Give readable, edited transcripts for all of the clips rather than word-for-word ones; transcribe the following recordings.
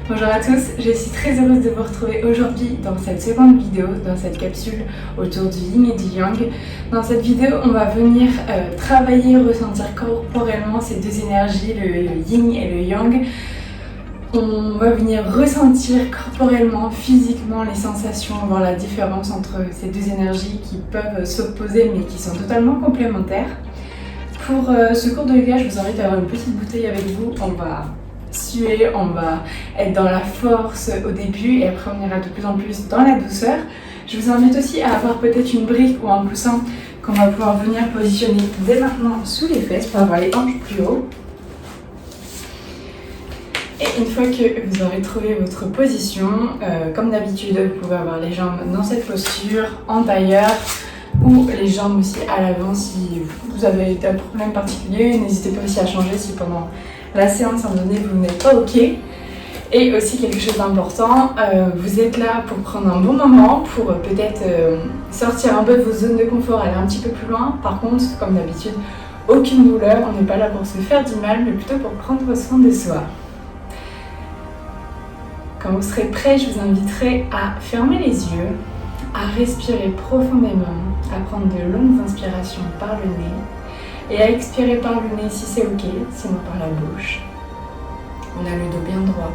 Bonjour à tous, je suis très heureuse de vous retrouver aujourd'hui dans cette seconde vidéo, dans cette capsule autour du yin et du yang. Dans cette vidéo, on va venir travailler, ressentir corporellement ces deux énergies, le yin et le yang. On va venir ressentir corporellement, physiquement les sensations, voir la différence entre ces deux énergies qui peuvent s'opposer mais qui sont totalement complémentaires. Pour ce cours de yoga, je vous invite à avoir une petite bouteille avec vous. On va suer, on va être dans la force au début et après on ira de plus en plus dans la douceur. Je vous invite aussi à avoir peut-être une brique ou un coussin qu'on va pouvoir venir positionner dès maintenant sous les fesses pour avoir les hanches plus haut. Et une fois que vous aurez trouvé votre position, comme d'habitude, vous pouvez avoir les jambes dans cette posture, en tailleur, ou les jambes aussi à l'avant si vous avez un problème particulier. N'hésitez pas aussi à changer si pendant la séance à un moment donné vous n'êtes pas ok. Et aussi quelque chose d'important, vous êtes là pour prendre un bon moment, pour peut-être sortir un peu de vos zones de confort, aller un petit peu plus loin. Par contre, comme d'habitude, aucune douleur, on n'est pas là pour se faire du mal, mais plutôt pour prendre soin de soi. Quand vous serez prêt, je vous inviterai à fermer les yeux, à respirer profondément, à prendre de longues inspirations par le nez et à expirer par le nez si c'est ok, sinon par la bouche. On a le dos bien droit,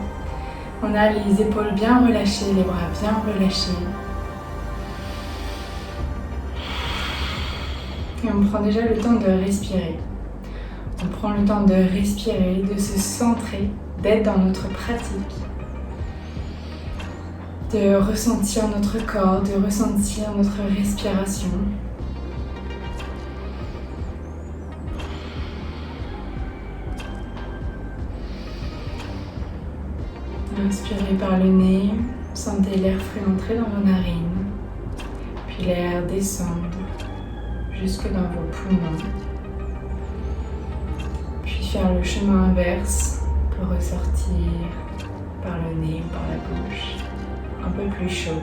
on a les épaules bien relâchées, les bras bien relâchés. Et on prend déjà le temps de respirer. On prend le temps de respirer, de se centrer, d'être dans notre pratique. De ressentir notre corps, de ressentir notre respiration. Inspirez par le nez, sentez l'air frais entrer dans vos narines, puis l'air descendre jusque dans vos poumons, puis faire le chemin inverse pour ressortir par le nez ou par la bouche. Un peu plus chaud.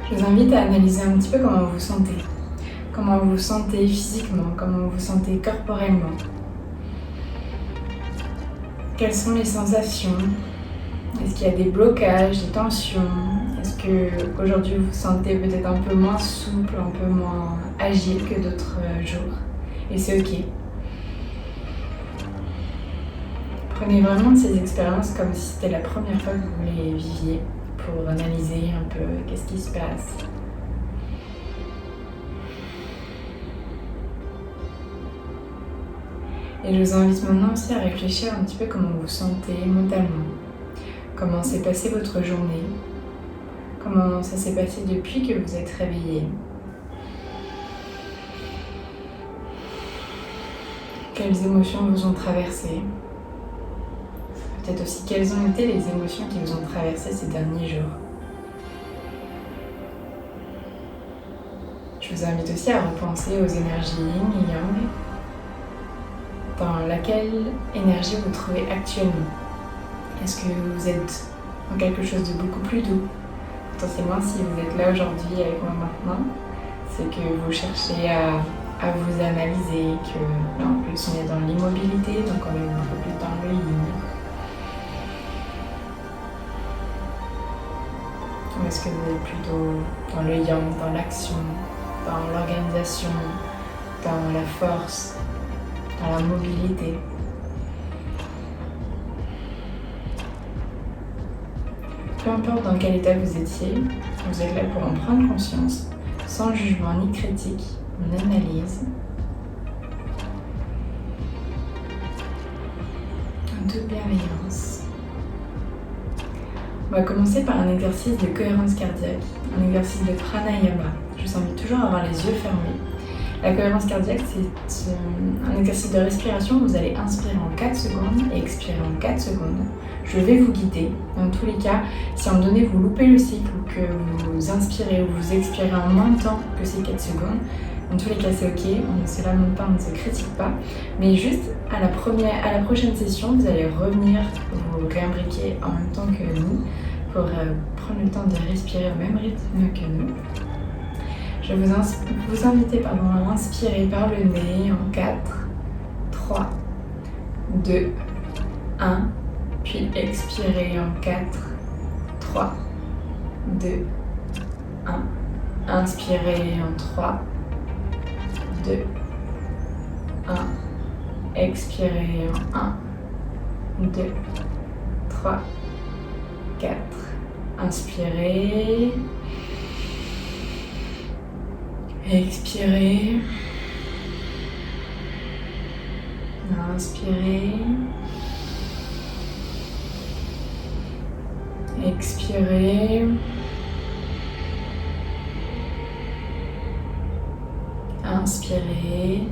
Je vous invite à analyser un petit peu comment vous vous sentez. Comment vous vous sentez physiquement, comment vous vous sentez corporellement. Quelles sont les sensations? Est-ce qu'il y a des blocages, des tensions? Est-ce que aujourd'hui vous vous sentez peut-être un peu moins souple, un peu moins agile que d'autres jours? Et c'est ok. Prenez vraiment de ces expériences comme si c'était la première fois que vous les viviez pour analyser un peu qu'est-ce qui se passe. Et je vous invite maintenant aussi à réfléchir un petit peu comment vous vous sentez mentalement. Comment s'est passée votre journée. Comment ça s'est passé depuis que vous êtes réveillé. Quelles émotions vous ont traversé. Peut-être aussi quelles ont été les émotions qui vous ont traversé ces derniers jours. Je vous invite aussi à repenser aux énergies yin et yang. Dans laquelle énergie vous trouvez actuellement? Est-ce que vous êtes dans quelque chose de beaucoup plus doux? Potentiellement, si vous êtes là aujourd'hui avec moi maintenant, c'est que vous cherchez à vous analyser, que là en plus on est dans l'immobilité, donc on est beaucoup plus dans le yin. Ou est-ce que vous êtes plutôt dans le yang, dans l'action, dans l'organisation, dans la force, dans la mobilité? Peu importe dans quel état vous étiez, vous êtes là pour en prendre conscience, sans jugement ni critique, on analyse. En toute bienveillance. On va commencer par un exercice de cohérence cardiaque, un exercice de pranayama. Je vous invite toujours à avoir les yeux fermés. La cohérence cardiaque, c'est un exercice de respiration. Vous allez inspirer en 4 secondes et expirer en 4 secondes. Je vais vous guider. Dans tous les cas, si à un moment donné vous loupez le cycle ou que vous inspirez ou vous expirez en moins de temps que ces 4 secondes, dans tous les cas c'est ok, on ne se lamente pas, on ne se critique pas. Mais juste à la prochaine session, vous allez revenir vous réimbriquer en même temps que nous pour prendre le temps de respirer au même rythme que nous. Je vais vous inviter à inspirer par le nez en 4, 2, 1, puis expirez en 4, 3, 2, 1. Inspirez en 3, 2, 1. Expirez en 1, 2, 3, 4. Inspirez. Expirez. Inspirez. Expirez. Inspirez.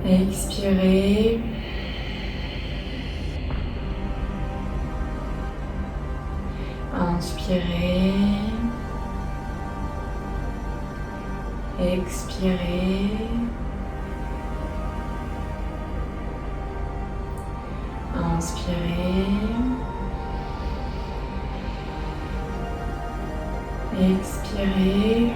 Expirez. Inspirez. Expirez. Inspirez. Expirez.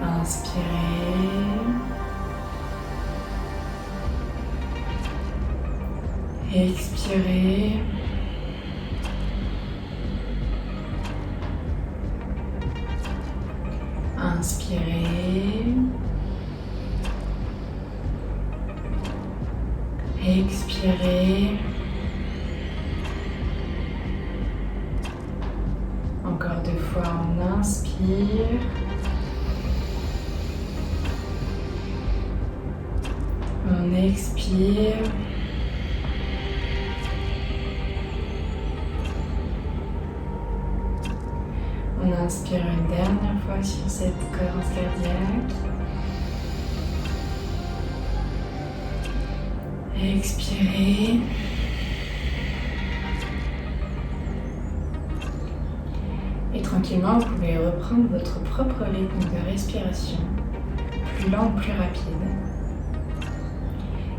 Inspirez. Expirez. Inspirez. Expirez. Encore 2 fois, on inspire. On expire. On inspire une dernière fois sur cette cohérence cardiaque. Expirez. Et tranquillement, vous pouvez reprendre votre propre rythme de respiration, plus lent ou plus rapide.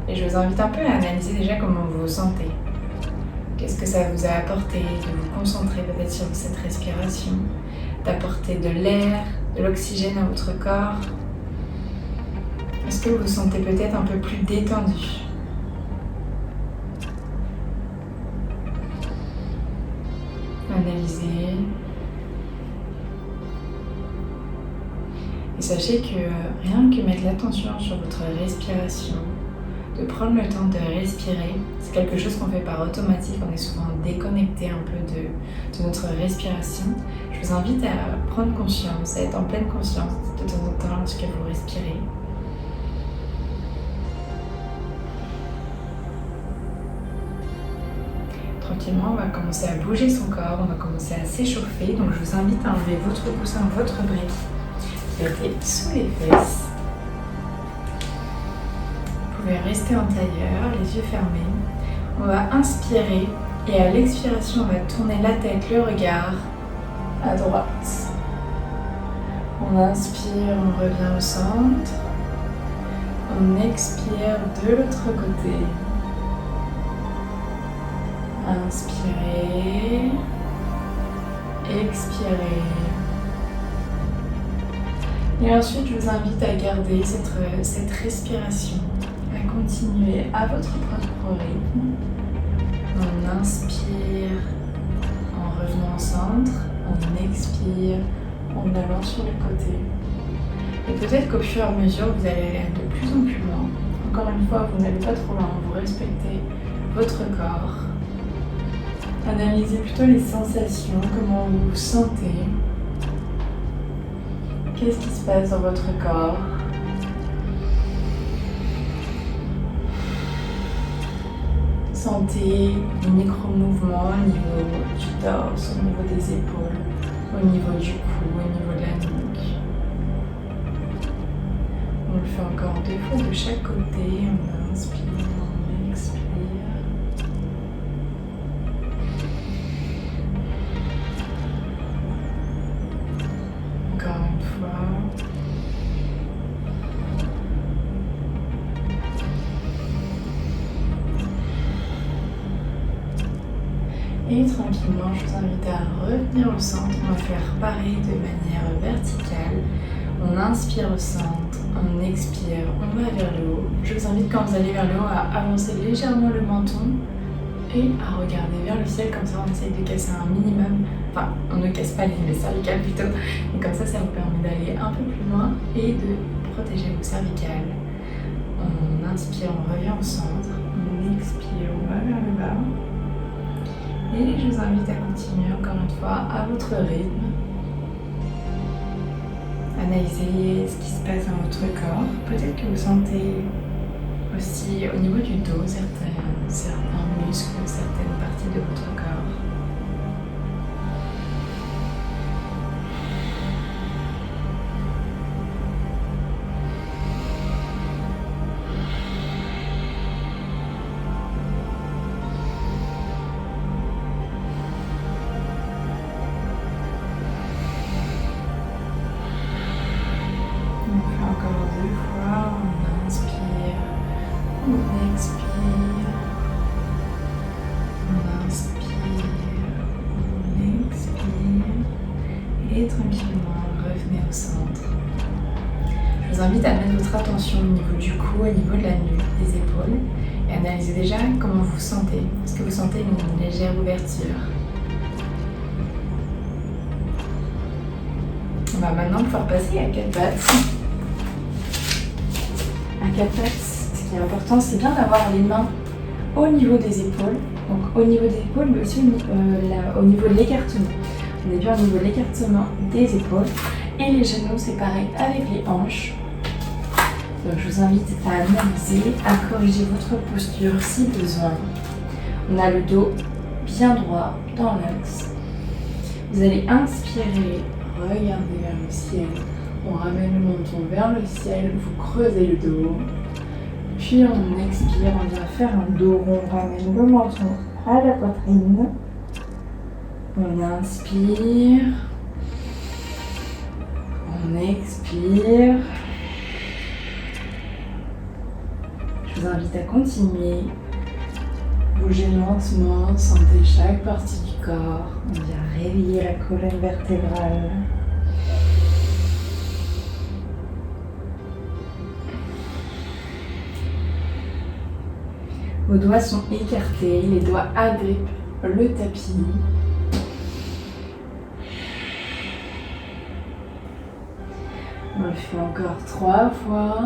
Et je vous invite un peu à analyser déjà comment vous vous sentez. Qu'est-ce que ça vous a apporté de vous concentrer peut-être sur cette respiration, d'apporter de l'air, de l'oxygène à votre corps? Est-ce que vous vous sentez peut-être un peu plus détendu? Analysez. Et sachez que rien que mettre l'attention sur votre respiration, de prendre le temps de respirer, c'est quelque chose qu'on fait par automatique, on est souvent déconnecté un peu de notre respiration. Je vous invite à prendre conscience, à être en pleine conscience de temps en temps lorsque vous respirez. Tranquillement, on va commencer à bouger son corps, on va commencer à s'échauffer. Donc je vous invite à enlever votre coussin, votre brique, mettez sous les fesses. Vous pouvez rester en tailleur, les yeux fermés. On va inspirer et à l'expiration, on va tourner la tête, le regard à droite. On inspire, on revient au centre. On expire de l'autre côté. Inspirez, expirez. Et ensuite, je vous invite à garder cette respiration, à continuer à votre propre rythme. On inspire en revenant au centre, on expire en allant sur le côté. Et peut-être qu'au fur et à mesure, vous allez aller de plus en plus loin. Encore une fois, vous n'allez pas trop loin, vous respectez votre corps. Analysez plutôt les sensations, comment vous vous sentez. Qu'est-ce qui se passe dans votre corps? Sentez les micro-mouvements au niveau du torse, au niveau des épaules, au niveau du cou, au niveau de la nuque. On le fait encore 2 fois de chaque côté. On inspire, on expire. Encore une fois. Et tranquillement, je vous invite à revenir au centre. On va faire pareil de manière verticale. On inspire au centre, on expire, on va vers le haut. Je vous invite quand vous allez vers le haut à avancer légèrement le menton et à regarder vers le ciel, comme ça on essaye de casser un minimum, enfin on ne casse pas les cervicales plutôt, et comme ça vous permet d'aller un peu plus loin et de protéger vos cervicales. On inspire, on revient au centre, on expire, on va vers le bas. Et je vous invite à continuer encore une fois à votre rythme. Analysez ce qui se passe dans votre corps. Peut-être que vous sentez aussi au niveau du dos certains muscles, certaines parties de votre corps. On fait encore 2 fois, on inspire, on expire, on inspire, on expire, et tranquillement revenez au centre. Je vous invite à mettre votre attention au niveau du cou, au niveau de la nuque, des épaules, et analysez déjà comment vous vous sentez. Est-ce que vous sentez une légère ouverture? On va maintenant pouvoir passer à 4 pattes. À 4 pattes, ce qui est important, c'est bien d'avoir les mains au niveau des épaules. Donc au niveau des épaules, mais aussi au niveau de l'écartement. On est bien au niveau de l'écartement des épaules. Et les genoux, c'est pareil avec les hanches. Donc je vous invite à analyser, à corriger votre posture si besoin. On a le dos bien droit dans l'axe. Vous allez inspirer. Regardez vers le ciel, on ramène le menton vers le ciel, vous creusez le dos, puis on expire, on vient faire un dos rond, on ramène le menton à la poitrine, on inspire, on expire, je vous invite à continuer, bougez lentement, sentez chaque partie du corps, on vient réveiller la colonne vertébrale. Vos doigts sont écartés, les doigts agrippent le tapis. On le fait encore 3 fois.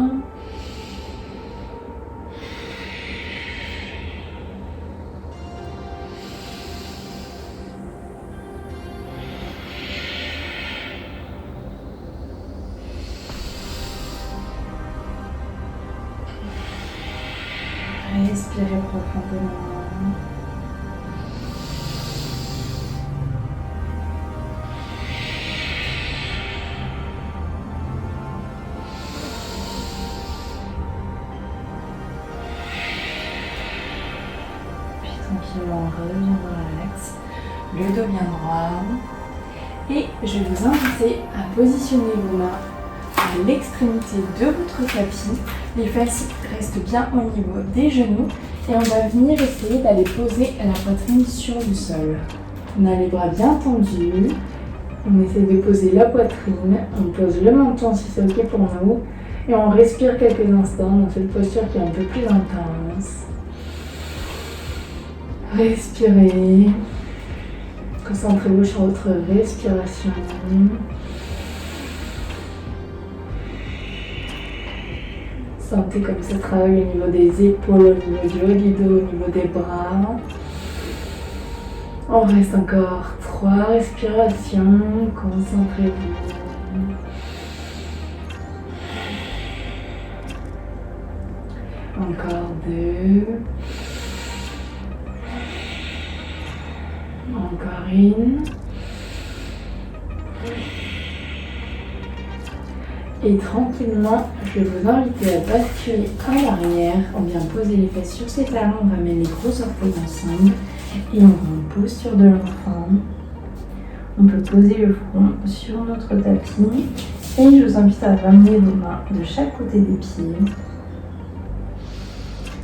Respirez profondément. Puis tranquillement, on revient dans l'axe. Le dos bien droit. Et je vais vous inviter à positionner vos mains à l'extrémité de votre tapis. Les fesses restent bien au niveau des genoux et on va venir essayer d'aller poser la poitrine sur le sol. On a les bras bien tendus, on essaie de poser la poitrine, on pose le menton si c'est ok pour nous et on respire quelques instants dans cette posture qui est un peu plus intense. Respirez, concentrez-vous sur votre respiration. Sentez comme ça travaille au niveau des épaules, au niveau du haut du dos, au niveau des bras. On reste encore 3 respirations, concentrez-vous. Encore 2. Encore 1. Et tranquillement, je vais vous inviter à basculer à l'arrière. On vient poser les fesses sur ses talons, on ramène les gros orteils ensemble et on va en posture de l'enfant. On peut poser le front sur notre tapis et je vous invite à ramener vos mains de chaque côté des pieds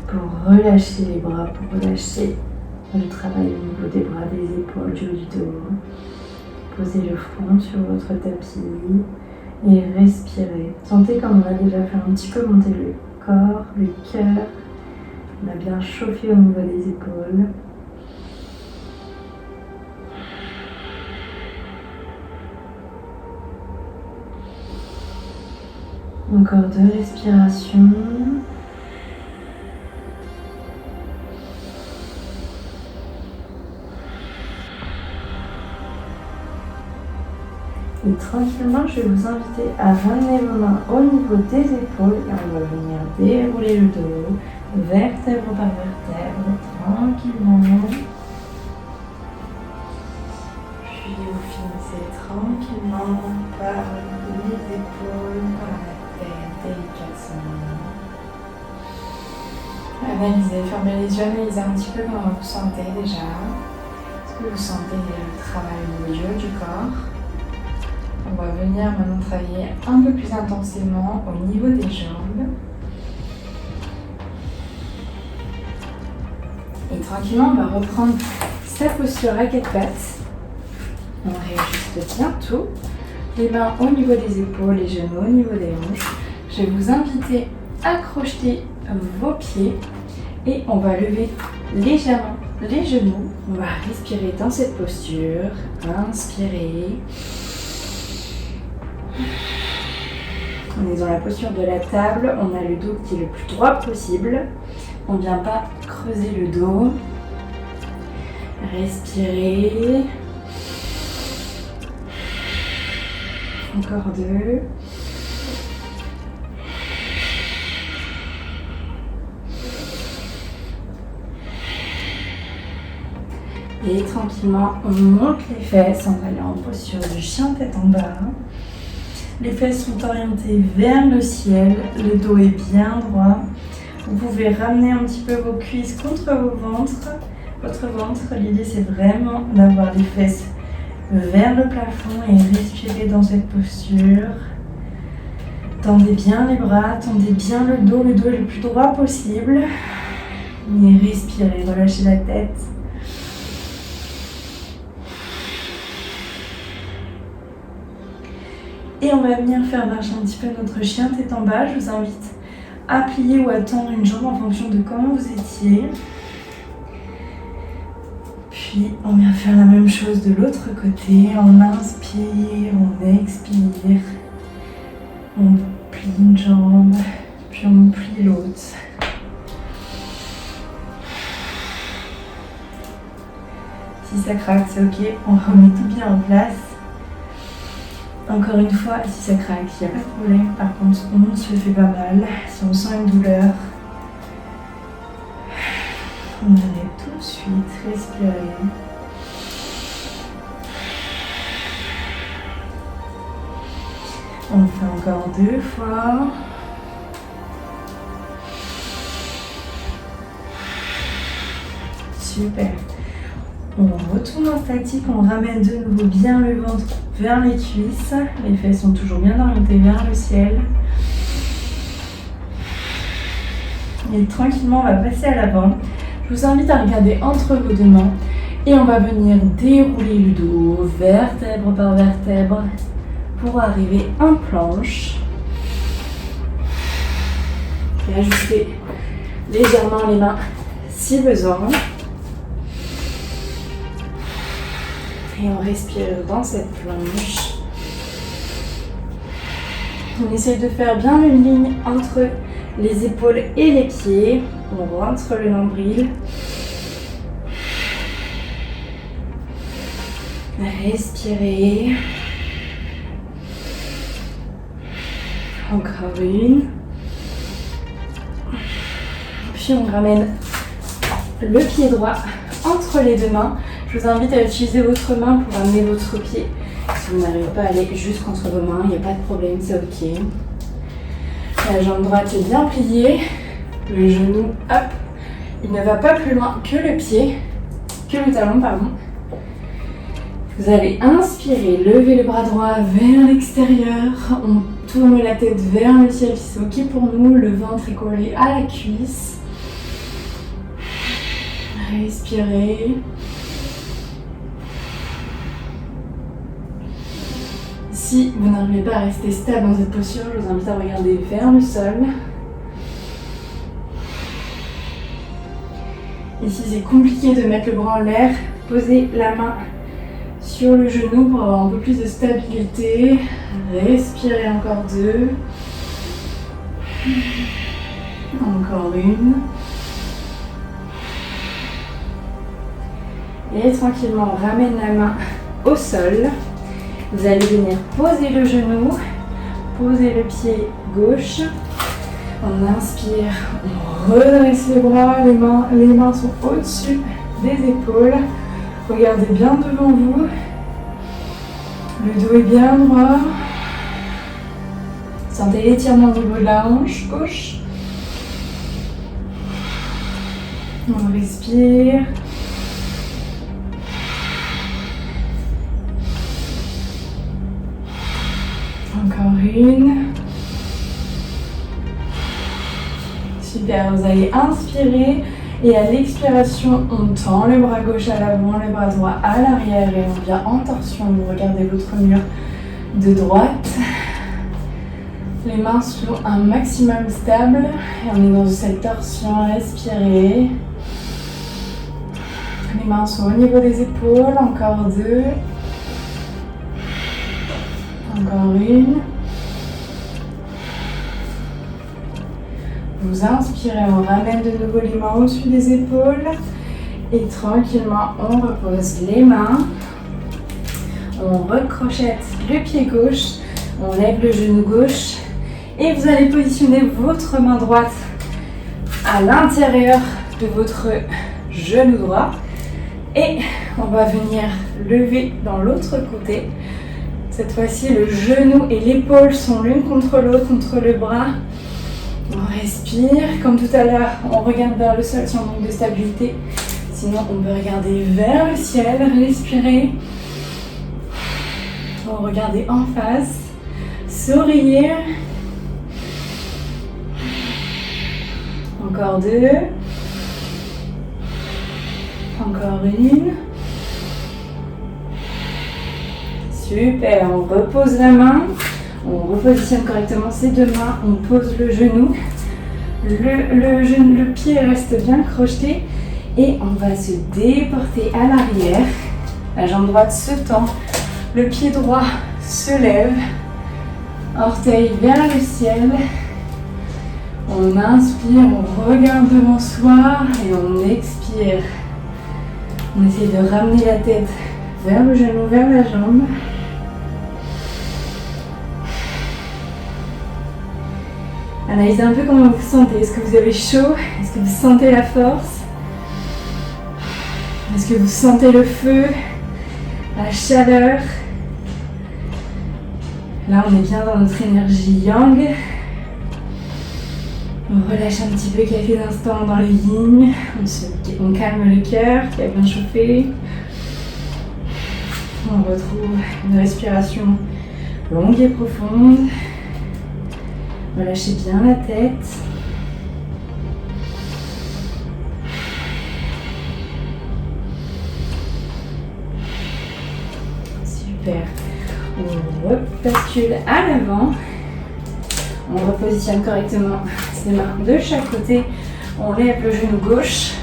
pour relâcher les bras, pour relâcher Je travaille au niveau des bras, des épaules, du haut du dos. Posez le front sur votre tapis et respirez. Sentez comme on a déjà fait un petit peu monter le corps, le cœur. On a bien chauffé au niveau des épaules. Encore 2 respirations. Et tranquillement, je vais vous inviter à ramener vos mains au niveau des épaules et on va venir dérouler le dos, vertèbre par vertèbre, tranquillement. Puis vous finissez tranquillement par les épaules, par la tête, délicatement. Analysez, fermez les yeux, analysez un petit peu comment vous vous sentez déjà. Est-ce que vous sentez le travail au milieu du corps? On va venir maintenant travailler un peu plus intensément au niveau des jambes. Et tranquillement, on va reprendre sa posture à 4 pattes. On réajuste bien tout. Les mains au niveau des épaules, les genoux au niveau des hanches. Je vais vous inviter à crocheter vos pieds et on va lever légèrement les genoux. On va respirer dans cette posture. Inspirez. On est dans la posture de la table, on a le dos qui est le plus droit possible. On ne vient pas creuser le dos. Respirez. Encore 2. Et tranquillement, on monte les fesses, on va aller en posture du chien tête en bas. Les fesses sont orientées vers le ciel, le dos est bien droit. Vous pouvez ramener un petit peu vos cuisses contre votre ventre. L'idée c'est vraiment d'avoir les fesses vers le plafond et respirer dans cette posture. Tendez bien les bras, tendez bien le dos est le plus droit possible. Et respirez, relâchez la tête. Et on va venir faire marcher un petit peu notre chien tête en bas. Je vous invite à plier ou à tendre une jambe en fonction de comment vous étiez. Puis on vient faire la même chose de l'autre côté. On inspire, on expire. On plie une jambe, puis on plie l'autre. Si ça craque, c'est ok. On remet tout bien en place. Encore une fois, si ça craque, il n'y a pas de problème. Par contre, on se fait pas mal. Si on sent une douleur, on arrête tout de suite, respirez. On fait encore 2 fois. Super. On retourne en statique, on ramène de nouveau bien le ventre vers les cuisses. Les fesses sont toujours bien orientées vers le ciel. Et tranquillement, on va passer à l'avant. Je vous invite à regarder entre vos 2 mains. Et on va venir dérouler le dos, vertèbre par vertèbre, pour arriver en planche. Et ajuster légèrement les mains si besoin. Et on respire dans cette planche. On essaye de faire bien une ligne entre les épaules et les pieds. On rentre le nombril. Respirez. Encore une. Puis on ramène le pied droit entre les 2 mains. Je vous invite à utiliser votre main pour amener votre pied. Si vous n'arrivez pas à aller juste contre vos mains, il n'y a pas de problème, c'est ok. La jambe droite est bien pliée. Le genou, hop, il ne va pas plus loin que le pied, que le talon, pardon. Vous allez inspirer, lever le bras droit vers l'extérieur. On tourne la tête vers le ciel, c'est ok pour nous. Le ventre est collé à la cuisse. Respirez. Si vous n'arrivez pas à rester stable dans cette posture, je vous invite à regarder vers le sol. Et si c'est compliqué de mettre le bras en l'air, posez la main sur le genou pour avoir un peu plus de stabilité. Respirez encore 2. Encore 1. Et tranquillement, on ramène la main au sol. Vous allez venir poser le genou, poser le pied gauche. On inspire, on redresse les bras, les mains sont au-dessus des épaules. Regardez bien devant vous. Le dos est bien droit. Sentez l'étirement au niveau de la hanche gauche. On respire. Encore 1. Super, vous allez inspirer et à l'expiration, on tend le bras gauche à l'avant, le bras droit à l'arrière et on vient en torsion. Vous regardez votre mur de droite. Les mains sont un maximum stables et on est dans cette torsion. Respirez. Les mains sont au niveau des épaules. Encore 2. Encore 1. Vous inspirez, on ramène de nouveau les mains au-dessus des épaules et tranquillement on repose les mains. On recrochette le pied gauche, on lève le genou gauche et vous allez positionner votre main droite à l'intérieur de votre genou droit et on va venir lever dans l'autre côté. Cette fois-ci, le genou et l'épaule sont l'une contre l'autre, contre le bras. On respire, comme tout à l'heure, on regarde vers le sol si on manque de stabilité. Sinon, on peut regarder vers le ciel, respirer. On va regarder en face, sourire. Encore 2. Encore 1. Super, on repose la main. On repositionne correctement ses 2 mains, on pose le genou. Le pied reste bien crocheté et on va se déporter à l'arrière. La jambe droite se tend, le pied droit se lève, orteil vers le ciel. On inspire, on regarde devant soi et on expire. On essaie de ramener la tête vers le genou, vers la jambe. Analysez un peu comment vous vous sentez. Est-ce que vous avez chaud? Est-ce que vous sentez la force? Est-ce que vous sentez le feu? La chaleur? Là, on est bien dans notre énergie yang. On relâche un petit peu quelques instants dans le yin. On calme le cœur qui a bien chauffé. On retrouve une respiration longue et profonde. Relâchez bien la tête. Super. On rebascule à l'avant. On repositionne correctement ses mains de chaque côté. On lève le genou gauche.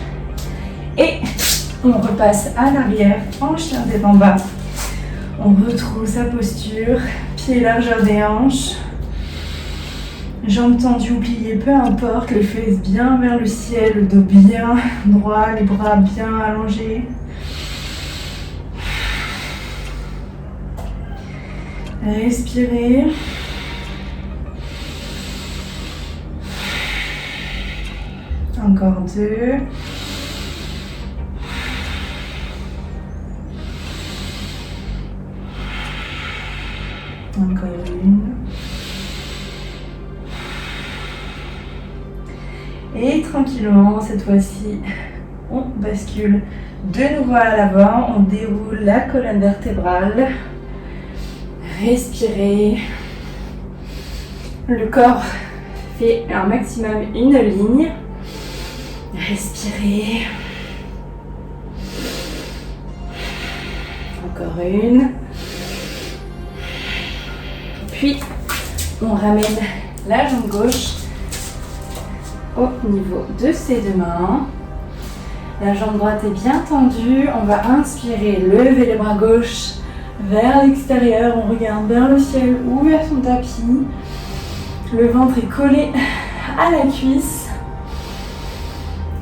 Et on repasse à l'arrière en chien tête en bas. On retrouve sa posture. Pied largeur des hanches. Jambes tendues ou pliées, peu importe, les fesses bien vers le ciel, le dos bien droit, les bras bien allongés. Respirez. Encore 2. Encore 1. Et tranquillement, cette fois-ci, on bascule de nouveau à l'avant, on déroule la colonne vertébrale. Respirez. Le corps fait un maximum une ligne. Respirez. Encore une. Puis, on ramène la jambe gauche au niveau de ses deux mains. La jambe droite est bien tendue. On va inspirer, lever les bras gauche vers l'extérieur. On regarde vers le ciel ou vers son tapis. Le ventre est collé à la cuisse.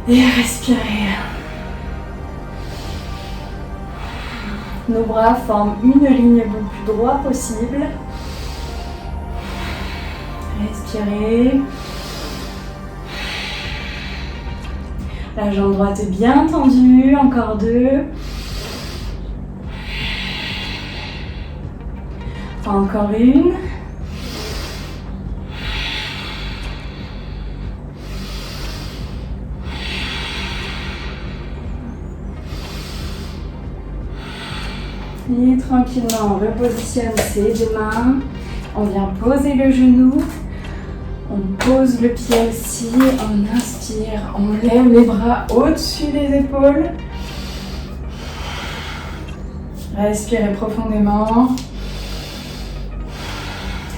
Et respirez. Nos bras forment une ligne le plus droit possible. Respirez. La jambe droite est bien tendue. Encore deux. Encore une. Et tranquillement, on repositionne ses deux mains. On vient poser le genou. On pose le pied aussi. On inspire. On lève les bras au-dessus des épaules. Respirez profondément.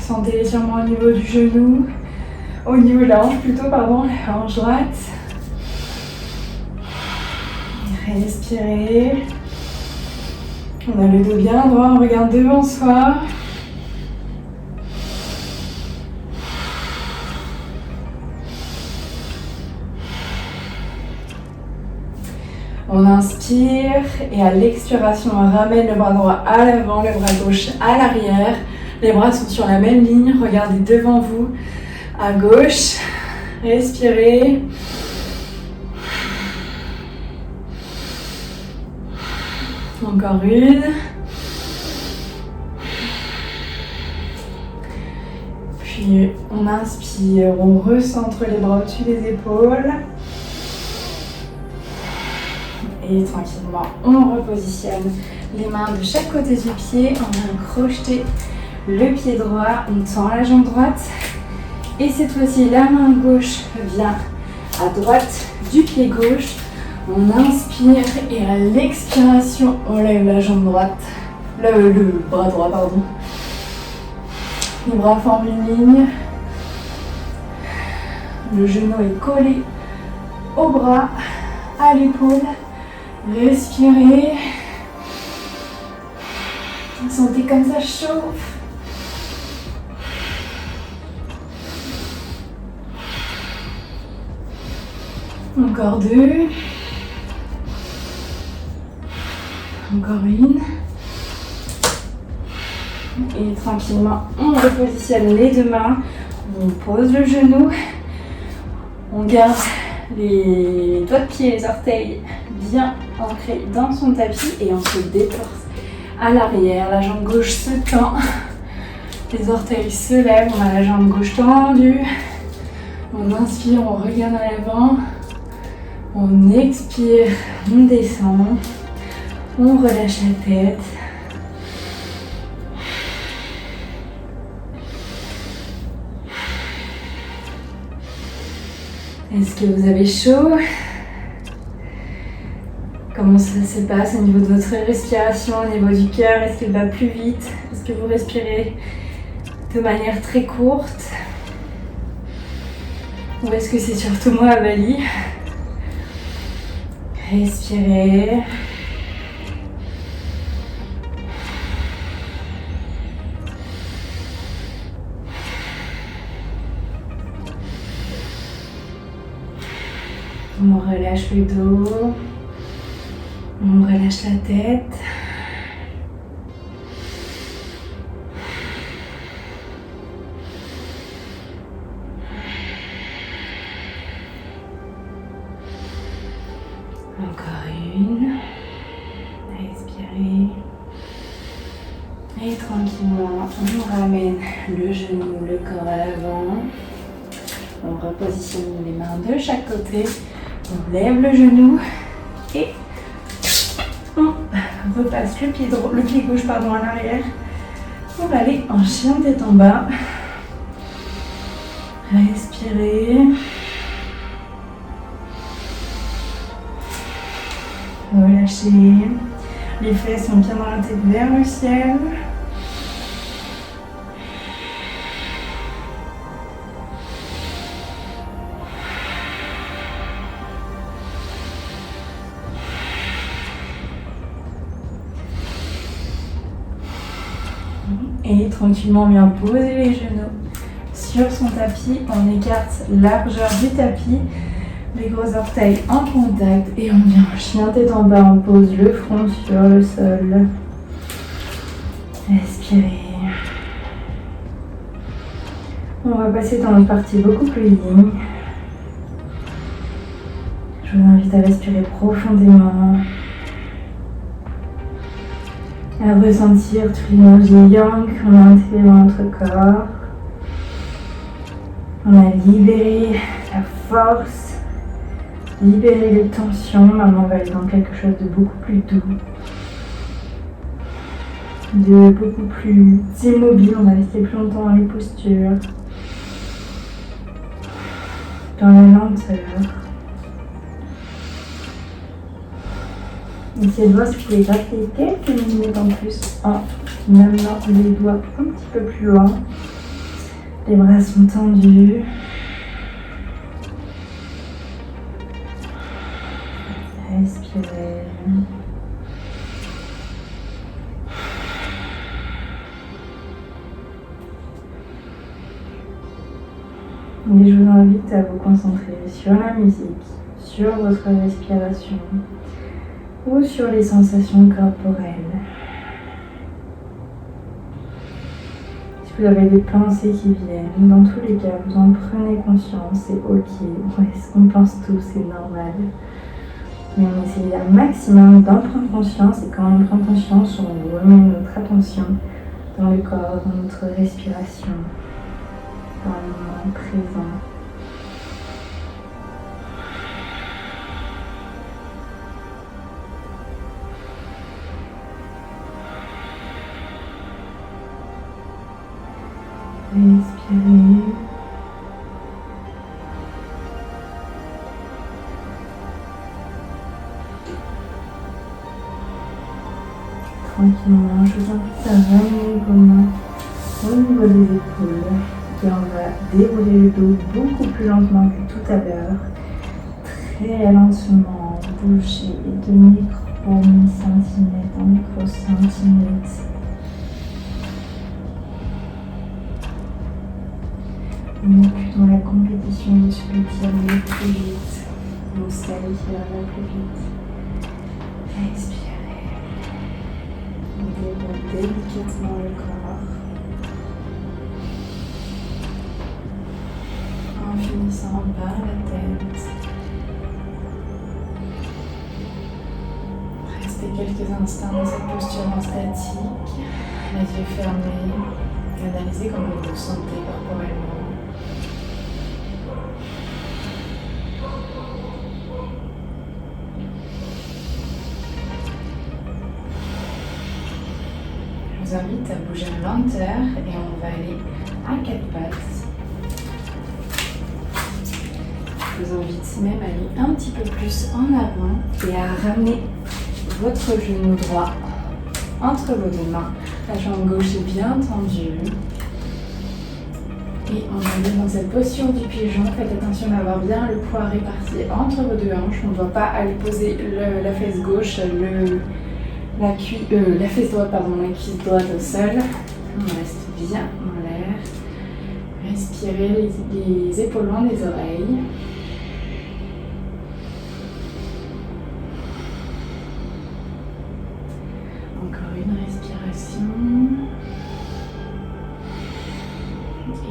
Sentez l'étirement au niveau du genou. Au niveau de la hanche plutôt, pardon, la hanche droite. Respirez. On a le dos bien droit, on regarde devant soi. On inspire et à l'expiration, on ramène le bras droit à l'avant, le bras gauche à l'arrière. Les bras sont sur la même ligne, regardez devant vous, à gauche. Respirez. Encore une. Puis on inspire, on recentre les bras au-dessus des épaules. Et tranquillement, on repositionne les mains de chaque côté du pied. On vient crocheter le pied droit, on tend la jambe droite. Et cette fois-ci, la main gauche vient à droite du pied gauche. On inspire et à l'expiration, on lève la jambe droite, le bras droit, pardon. Les bras forment une ligne. Le genou est collé au bras, à l'épaule. Respirez. Sentez comme ça chauffe. Encore deux. Encore une. Et tranquillement, on repositionne les deux mains. On pose le genou. On garde les doigts de pied, les orteils bien ancrés dans son tapis et on se déplace à l'arrière. La jambe gauche se tend. Les orteils se lèvent. On a la jambe gauche tendue. On inspire, on regarde à l'avant. On expire, on descend. On relâche la tête. Est-ce que vous avez chaud? Comment ça se passe au niveau de votre respiration, au niveau du cœur? Est-ce qu'il va plus vite? Est-ce que vous respirez de manière très courte? Ou est-ce que c'est surtout moi à Bali? Respirez. On relâche le dos, on relâche la tête. Encore une. Respirez. Et tranquillement, on ramène le genou, le corps à l'avant. On repositionne les mains de chaque côté. On lève le genou et on repasse le pied gauche à l'arrière pour aller en chien tête en bas. Respirez. Relâchez. Les fesses sont bien dans la tête vers le ciel. Et tranquillement bien poser les genoux sur son tapis. On écarte largeur du tapis. Les gros orteils en contact et on vient chien tête en bas, on pose le front sur le sol. Respirez. On va passer dans une partie beaucoup plus yin. Je vous invite à respirer profondément, à ressentir toute l'énergie yang qu'on a intégrée dans notre corps. On a libéré la force, libérer les tensions. Maintenant on va aller dans quelque chose de beaucoup plus doux, de beaucoup plus immobile. On va rester plus longtemps dans les postures, dans la lenteur. Essayez de voir si vous pouvez gratter quelques minutes en plus en amenant les doigts un petit peu plus loin. Les bras sont tendus. Respirez. Et je vous invite à vous concentrer sur la musique, sur votre respiration ou sur les sensations corporelles. Si vous avez des pensées qui viennent, dans tous les cas, vous en prenez conscience, c'est ok. Ouais, on pense tous, c'est normal. Mais on essaye un maximum d'en prendre conscience, et quand on prend conscience, on remet notre attention dans le corps, dans notre respiration, dans le moment présent. Respirez. Tranquillement, je vous invite à ramener vos mains au niveau des épaules et on va dérouler le dos beaucoup plus lentement que tout à l'heure. Très lentement, bouger de micro-centimètres en micro-centimètres. On n'est plus dans la compétition de celui qui arrive le plus vite ou celle qui arrive le plus vite. Expirez. Déroule délicatement le corps. En finissant par la tête. Restez quelques instants dans cette posture en statique, les yeux fermés. Analysez comment vous vous sentez corporellement. Je vous invite à bouger en lenteur et on va aller à 4 pattes. Je vous invite même à aller un petit peu plus en avant et à ramener votre genou droit entre vos deux mains. La jambe gauche est bien tendue. Et on va aller dans cette posture du pigeon. Faites attention d'avoir bien le poids réparti entre vos deux hanches. On ne doit pas aller poser la fesse gauche, la fesse droite, la cuisse droite au sol. On reste bien en l'air. Respirez les épaules loin des oreilles. Encore une respiration.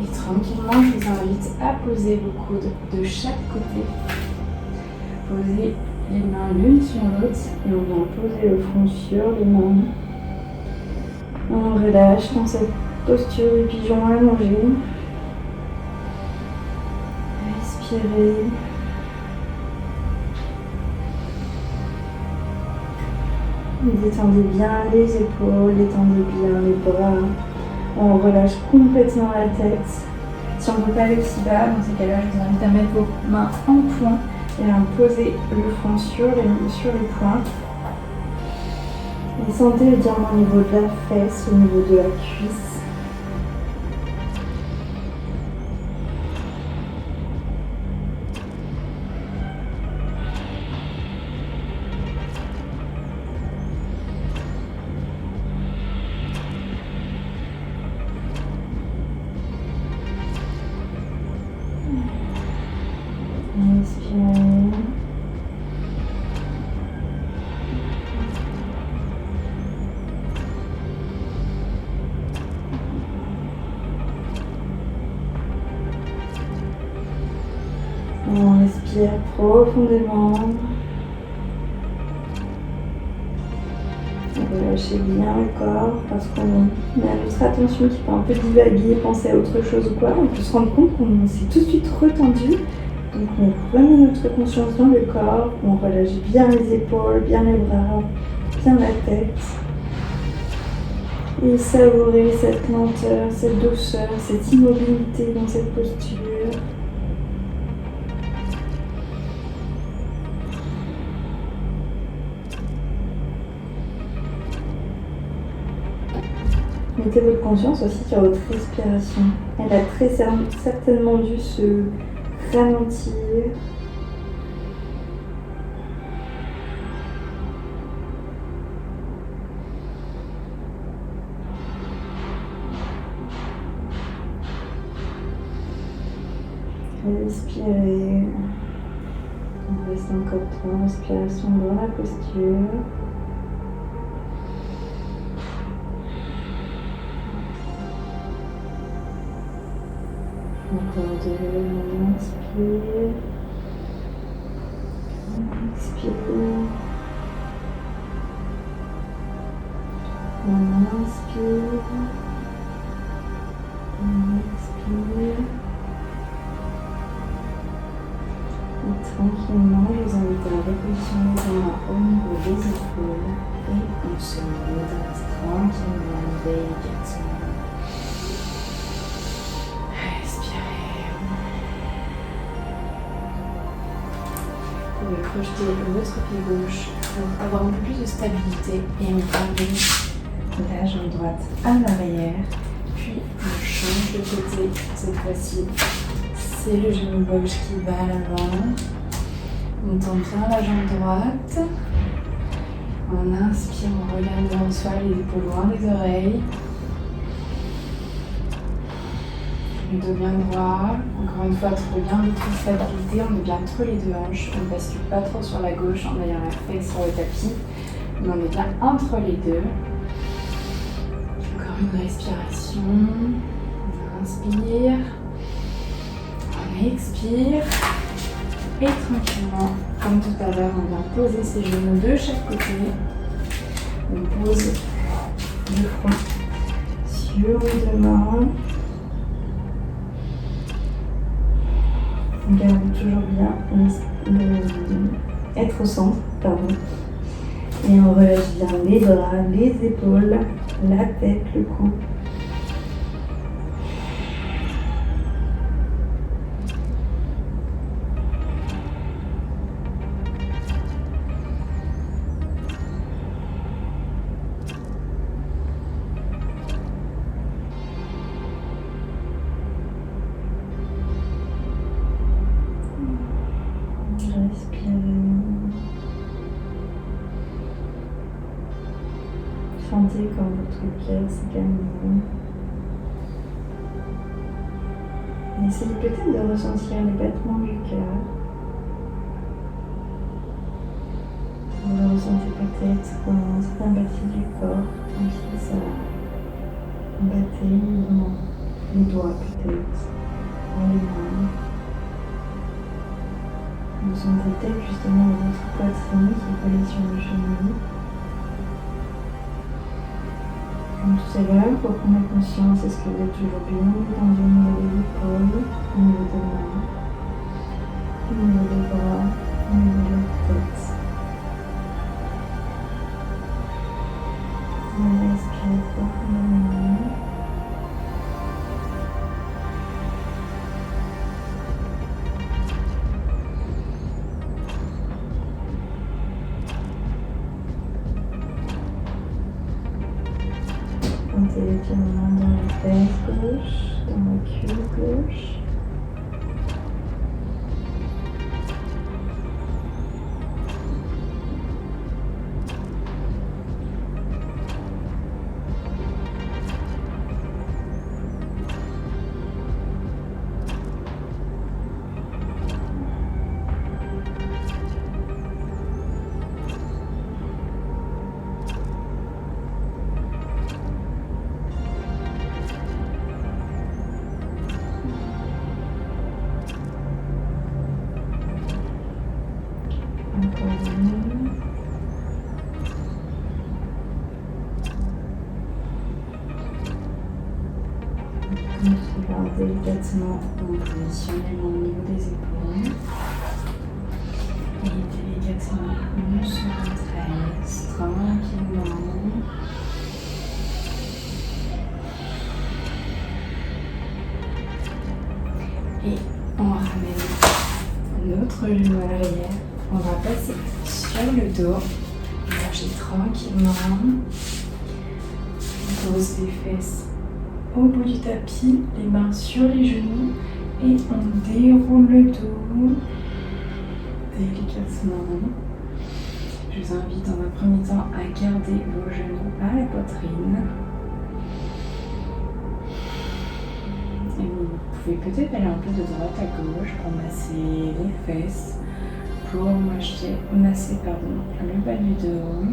Et tranquillement, je vous invite à poser vos coudes de chaque côté. Posez les mains l'une sur l'autre et on vient poser le front sur les mains. On relâche dans cette posture du pigeon allongé. Respirez. Détendez bien les épaules, détendez bien les bras. On relâche complètement la tête. Si on ne peut pas aller aussi bas, dans ces cas-là, je vous invite à mettre vos mains en poing et à poser le front sur les poings. Et sentez le diamant au niveau de la fesse, au niveau de la cuisse. Inspirez. On respire profondément. Relâchez bien le corps parce qu'on a notre attention qui peut un peu divaguer, penser à autre chose ou quoi. On peut se rendre compte qu'on s'est tout de suite retendu. Donc on remet notre conscience dans le corps, on relâche bien les épaules, bien les bras, bien la tête. Et savourer cette lenteur, cette douceur, cette immobilité dans cette posture. Mettez votre conscience aussi sur votre respiration. Elle a très certainement dû se ralentir. Respirez. On reste encore 3 respirations dans la posture. Encore 2, on inspire. On expire. On inspire. On expire. Et tranquillement, je vous invite à repositionner les mains au niveau des épaules et on se redresse tranquillement, délicatement. Vous pouvez projeter votre pied gauche pour avoir un peu plus de stabilité et on ramène la jambe droite à l'arrière. Puis on change de côté. Cette fois-ci, c'est le genou gauche qui va à l'avant. On tend bien la jambe droite. On inspire, on regarde devant soi, les épaules loin des oreilles. Le dos bien droit. Encore une fois, trouvez bien votre stabilité. On est bien entre les deux hanches. On ne bascule pas trop sur la gauche en ayant la fesse sur le tapis. Mais on est bien entre les deux. Encore une respiration. On inspire. On expire. Et tranquillement, comme tout à l'heure, on vient poser ses genoux de chaque côté. On pose le front sur les deux mains. On garde toujours bien être au centre, pardon. Et on relâche bien les bras, les épaules, la tête, le cou. Sentez quand votre cœur s'est calmé. Essayez peut-être de ressentir les battements du cœur. Vous le ressentez peut-être dans certaines parties du corps, comme si ça battait dans les doigts peut-être, dans les mains. Vous sentez peut-être justement votre poitrine qui est collée sur le genou. Comme tout à l'heure, pour prendre conscience, est-ce que vous êtes toujours bien détendu au niveau des épaules, au niveau des mains, au niveau des bras, au niveau de la tête. On respire profondément. l'étirement dans la tête gauche, dans la cuisse gauche. Délicatement en positionnement au niveau des épaules et délicatement on se redresse tranquillement et on ramène notre genou à l'arrière. On va passer sur le dos, manger tranquillement, pose les fesses au bout du tapis, les mains sur les genoux et on déroule le dos délicatement. Je vous invite dans un premier temps à garder vos genoux à la poitrine. Et vous pouvez peut-être aller un peu de droite à gauche pour masser les fesses, pour masser le bas du dos.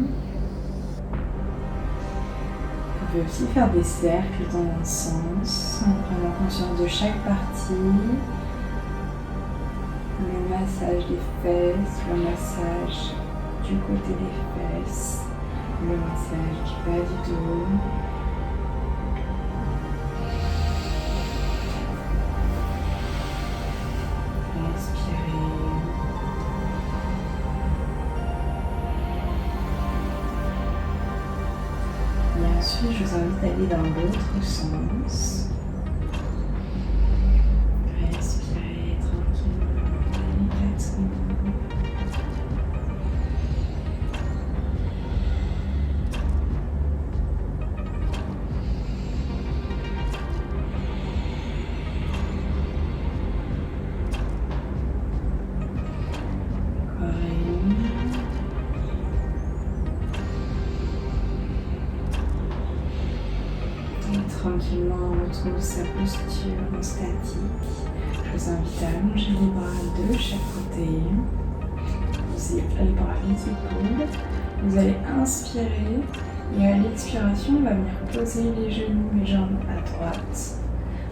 Vous pouvez aussi faire des cercles dans un sens, en prenant conscience de chaque partie. Le massage des fesses, le massage du côté des fesses, le massage du bas du dos. Respirez. Et ensuite, je vous invite à aller dans l'autre sens. Respirez tranquillement, délicatement. Tranquillement, on retrouve sa posture en statique. Je vous invite à allonger les bras de chaque côté. Vous étirez les bras, les épaules. Vous allez inspirer et à l'expiration, on va venir poser les genoux, les jambes à droite.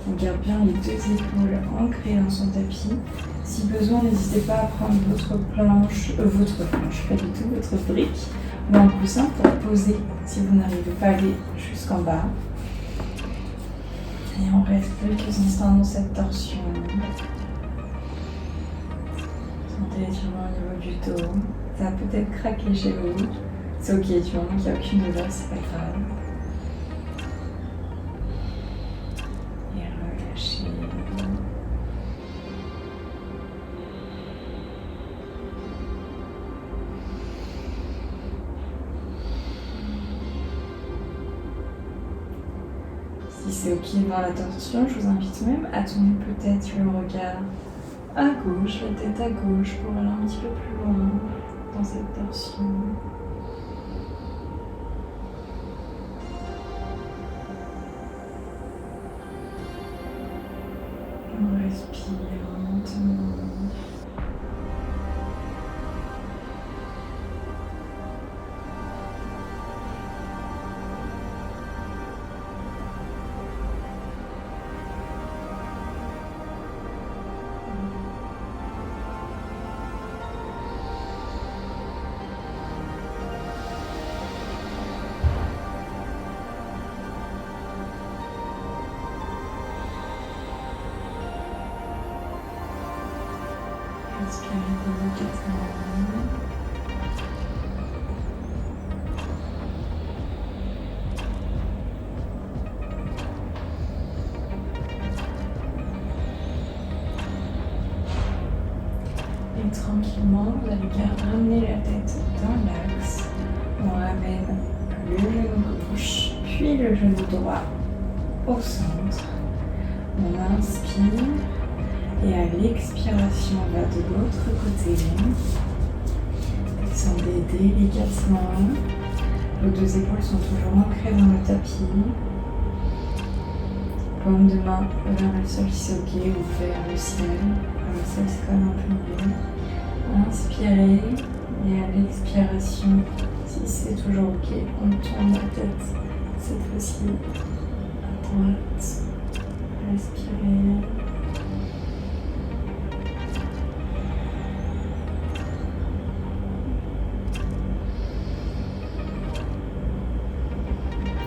On garde bien les deux épaules ancrées dans son tapis. Si besoin, n'hésitez pas à prendre votre planche, pas du tout, votre brique ou un coussin pour poser si vous n'arrivez pas à aller jusqu'en bas. Et on reste quelques instants dans cette torsion. Sentez l'étirement au niveau du dos. Ça va peut-être craquer chez vous. C'est ok, du moment qu'il n'y a aucune douleur, c'est pas grave. Et relâchez. Si c'est ok dans la torsion, je vous invite même à tourner peut-être le regard à gauche, la tête à gauche pour aller un petit peu plus loin dans cette torsion. On respire lentement. Inspirez délicatement. Et tranquillement, vous allez ramener la tête dans l'axe. On ramène le genou gauche, puis le genou droit au centre. On inspire et à l'expiration, on va de l'autre côté. Descendez délicatement. Vos deux épaules sont toujours ancrées dans le tapis. Paume de main vers le sol si c'est ok ou vers le ciel. Le ciel c'est quand même un peu mieux. Inspirez et à l'expiration, si c'est toujours ok, on tourne la tête cette fois-ci à droite. Respirez.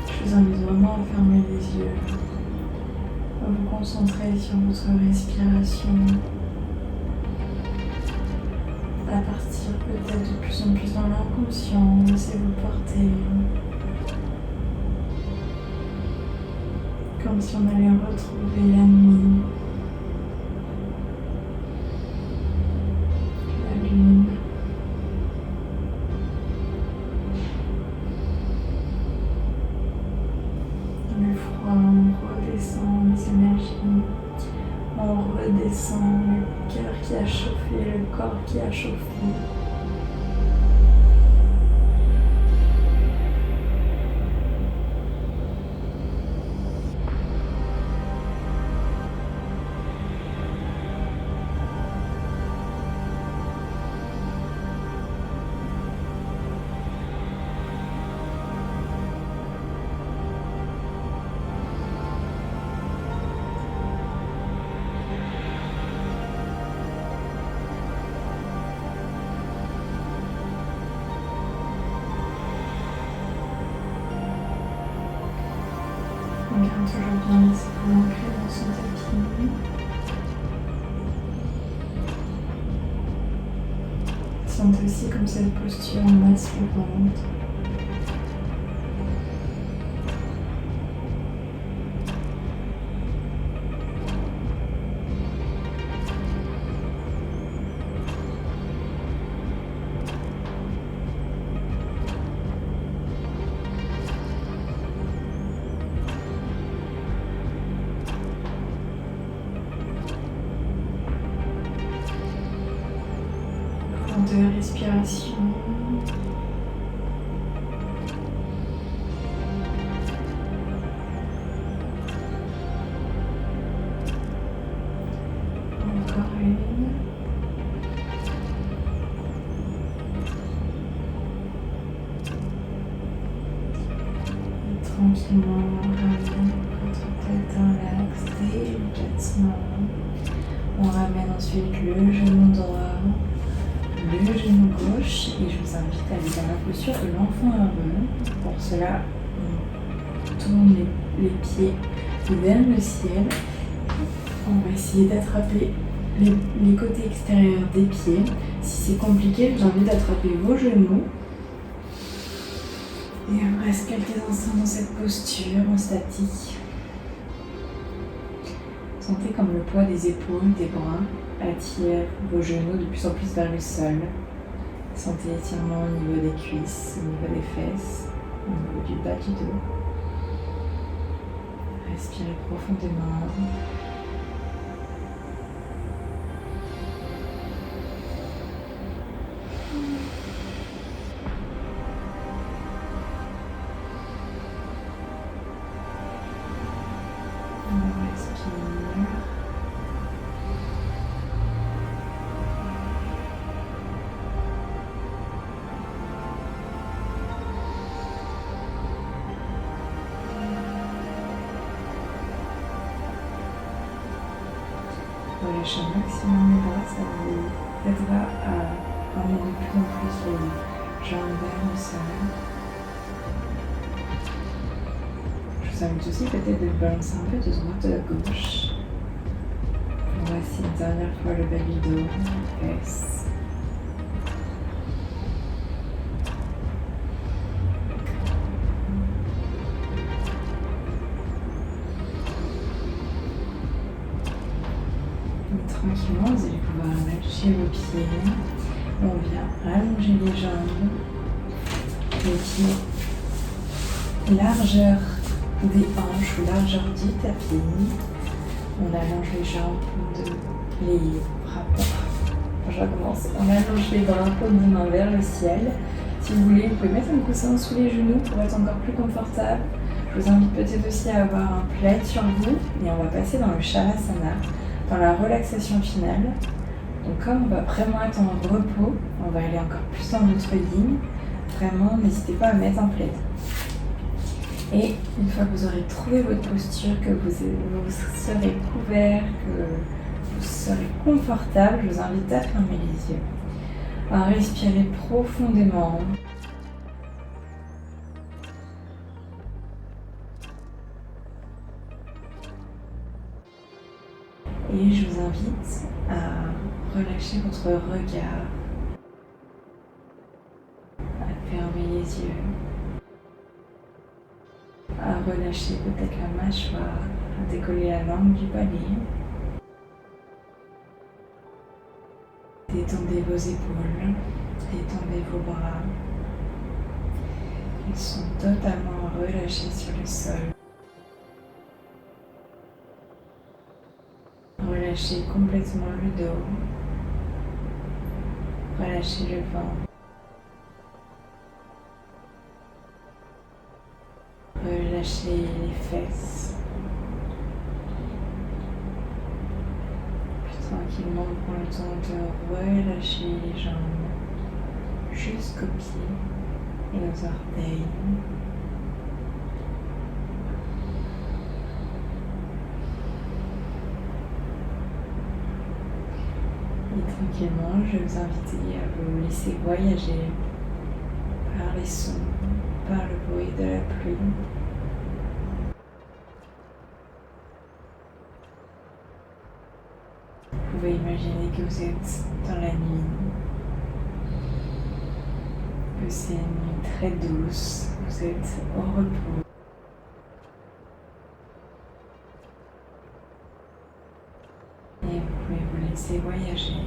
Je vous invite vraiment à fermer les yeux, à vous concentrer sur votre respiration, à partir peut-être de plus en plus dans l'inconscient, laissez-vous porter, comme si on allait retrouver la nuit, la lune. Le froid, on redescend les énergies, on redescend le cœur qui a chauffé, le corps qui a chauffé. On garde toujours bien les épaules ancrées dans son tapis. Sentez aussi comme cette posture masse le ventre. De respiration. Encore une. Et tranquillement, ramène votre tête en relax délicatement. On ramène ensuite le genou droit, le genou gauche et je vous invite à aller dans la posture de l'enfant heureux. Pour cela, on tourne les pieds vers le ciel. On va essayer d'attraper les côtés extérieurs des pieds. Si c'est compliqué, je vous invite d'attraper vos genoux. Et on reste quelques instants dans cette posture en statique. Sentez comme le poids des épaules, des bras attire vos genoux de plus en plus vers le sol. Sentez l'étirement au niveau des cuisses, au niveau des fesses, au niveau du bas du dos. Respirez profondément. On respire. Relâchez un maximum les bras, ça vous aidera à emmener de plus en plus les jambes vers le sol. Je vous invite aussi peut-être de balancer un peu de droite à gauche. Voici une dernière fois le bas du dos, fesses. Tranquillement, vous allez pouvoir lâcher vos pieds. On vient allonger les jambes, les pieds, largeur des hanches ou largeur du tapis. On allonge les jambes, les bras. Je recommence. On allonge les bras, paume des mains vers le ciel. Si vous voulez, vous pouvez mettre un coussin sous les genoux pour être encore plus confortable. Je vous invite peut-être aussi à avoir un plaid sur vous. Et on va passer dans le Shavasana, dans la relaxation finale. Donc comme on va vraiment être en repos, on va aller encore plus dans notre yin. Vraiment, n'hésitez pas à mettre un plaid. Et une fois que vous aurez trouvé votre posture, que vous serez couvert, que vous serez confortable, je vous invite à fermer les yeux, à respirer profondément. Et je vous invite à relâcher votre regard, à fermer les yeux, à relâcher peut-être la mâchoire, à décoller la langue du palais. Détendez vos épaules, détendez vos bras. Ils sont totalement relâchés sur le sol. Relâchez complètement le dos. Relâchez le ventre. Relâchez les fesses. Puis tranquillement, prends le temps de relâcher les jambes jusqu'aux pieds et aux orteils. Et tranquillement, je vais vous inviter à vous laisser voyager par les sons, par le bruit de la pluie. Vous pouvez imaginer que vous êtes dans la nuit, que c'est une nuit très douce, vous êtes au repos. Et vous pouvez vous laisser voyager.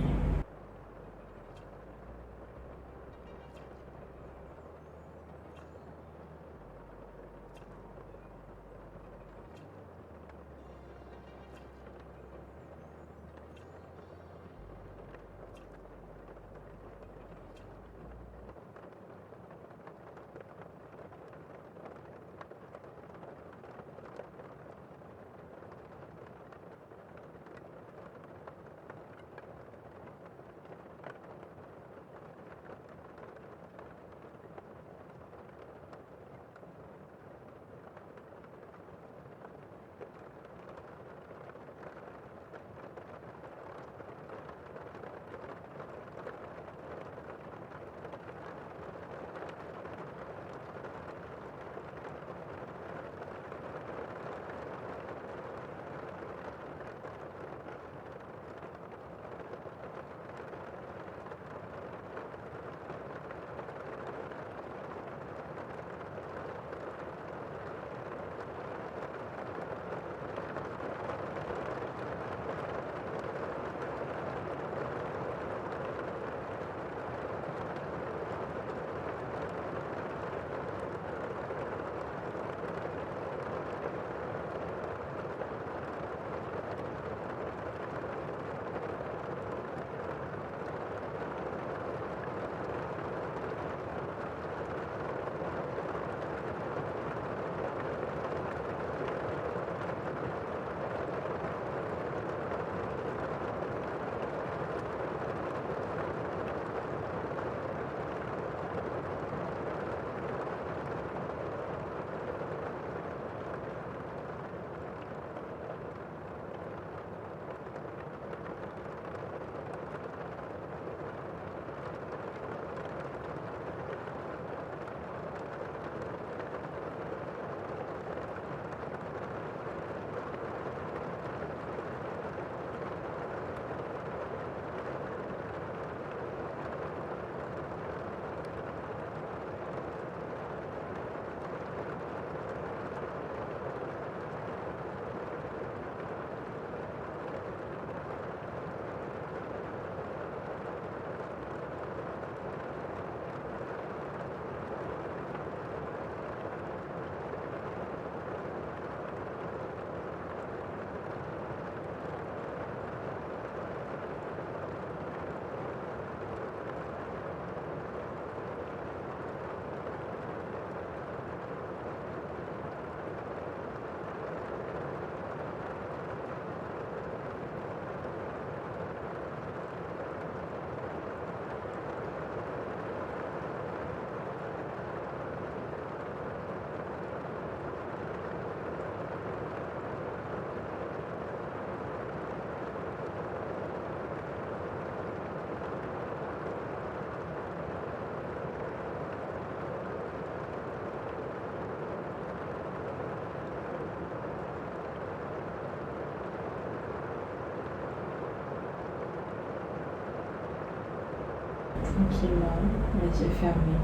tranquillement, les yeux fermés.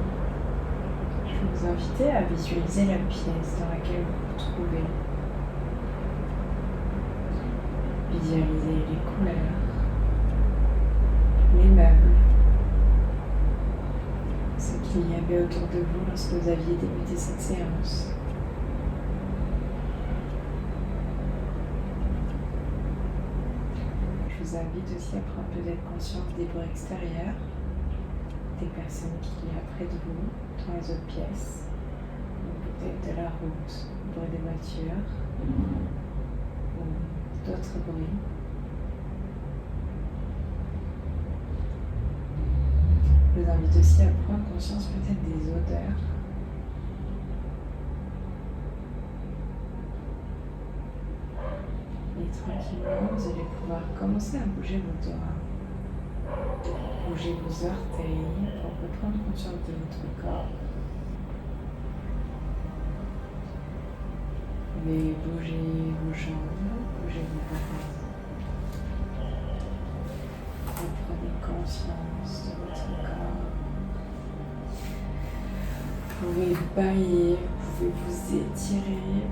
Je vais vous inviter à visualiser la pièce dans laquelle vous vous trouvez. Visualisez les couleurs, les meubles, ce qu'il y avait autour de vous lorsque vous aviez débuté cette séance. Je vous invite aussi à prendre peut-être conscience des bruits extérieurs, des personnes qu'il y a près de vous, dans les autres pièces, ou peut-être de la route, le bruit des voitures, ou d'autres bruits. Je vous invite aussi à prendre conscience peut-être des odeurs. Et tranquillement, vous allez pouvoir commencer à bouger vos doigts. Bougez vos orteils pour reprendre conscience de votre corps. Vous pouvez bouger vos jambes, bouger vos bras. Reprenez conscience de votre corps. Vous pouvez bailler, vous pouvez vous étirer.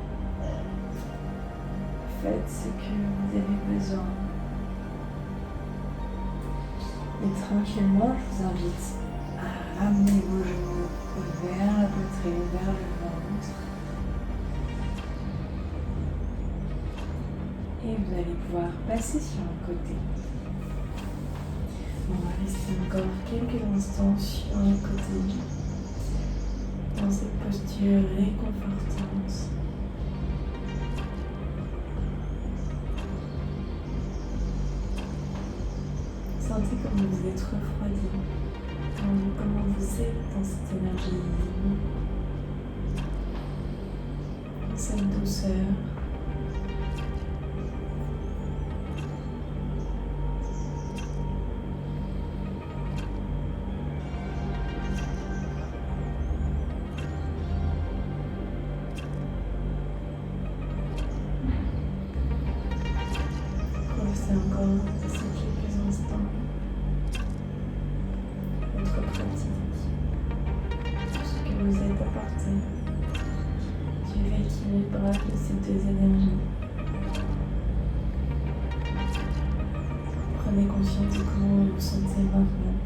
Faites ce que vous avez besoin. Et tranquillement, je vous invite à ramener vos genoux vers la poitrine, vers le ventre. Et vous allez pouvoir passer sur un côté. On va rester encore quelques instants sur le côté, dans cette posture réconfortante. Sentez comme vous êtes refroidi, comment vous êtes dans cette énergie, dans cette douceur. Restez encore ces quelques instants. Votre pratique, tout ce que vous êtes apporté, du rééquilibrage de ces deux énergies. Prenez conscience de comment vous vous sentez maintenant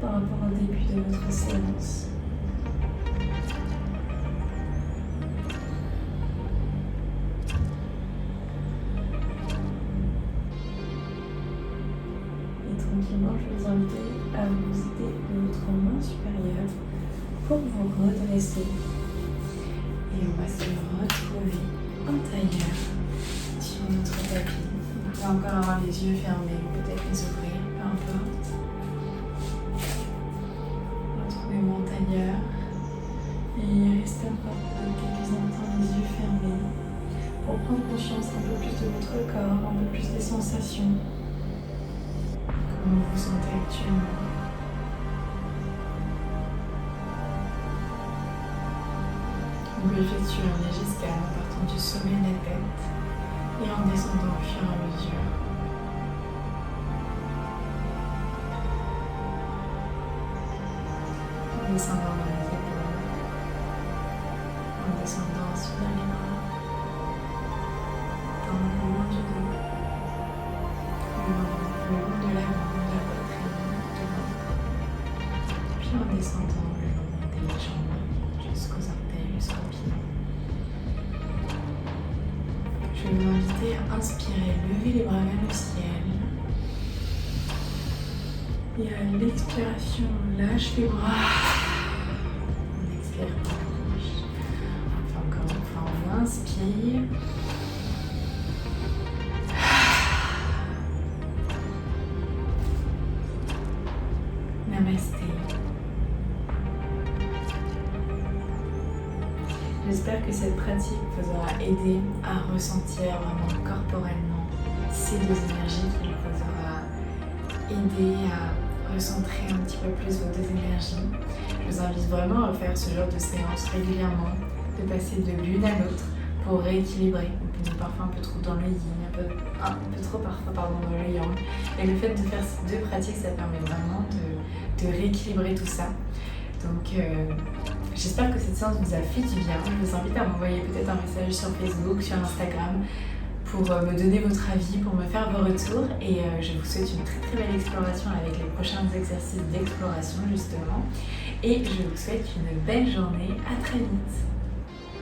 par rapport au début de votre séance. Tranquillement, je vais vous inviter à vous aider de votre main supérieure pour vous redresser. Et on va se retrouver en tailleur sur notre tapis. Vous pouvez encore avoir les yeux fermés, peut-être les ouvrir, peu importe. Retrouvez-vous en tailleur et restez encore quelques instants les yeux fermés pour prendre conscience un peu plus de votre corps, un peu plus des sensations. Comment vous vous sentez actuellement? On peut effectuer un léger scan en partant du sommet de la tête et en descendant au fur et à mesure. En descendant dans les épaules, en descendant sur les bras, dans le long du dos, le long de la poitrine, du ventre, puis en descendant le long des jambes jusqu'aux orteils, jusqu'aux pieds. Je vais vous inviter à inspirer, lever les bras vers le ciel. Et à l'expiration, lâche les bras. On expire par la bouche. Enfin, encore une fois, on inspire. Namasté. J'espère que cette pratique vous aura aidé à ressentir vraiment corporellement ces deux énergies, qui vous aura aidé à recentrer un petit peu plus vos deux énergies. Je vous invite vraiment à faire ce genre de séance régulièrement, de passer de l'une à l'autre pour rééquilibrer. On est parfois un peu trop dans le yin, un peu trop parfois dans le yang. Et le fait de faire ces deux pratiques, ça permet vraiment de rééquilibrer tout ça. Donc j'espère que cette séance vous a fait du bien. Je vous invite à m'envoyer peut-être un message sur Facebook, sur Instagram, pour me donner votre avis, pour me faire vos retours. Et je vous souhaite une très très belle exploration avec les prochains exercices d'exploration justement. Et je vous souhaite une belle journée. À très vite.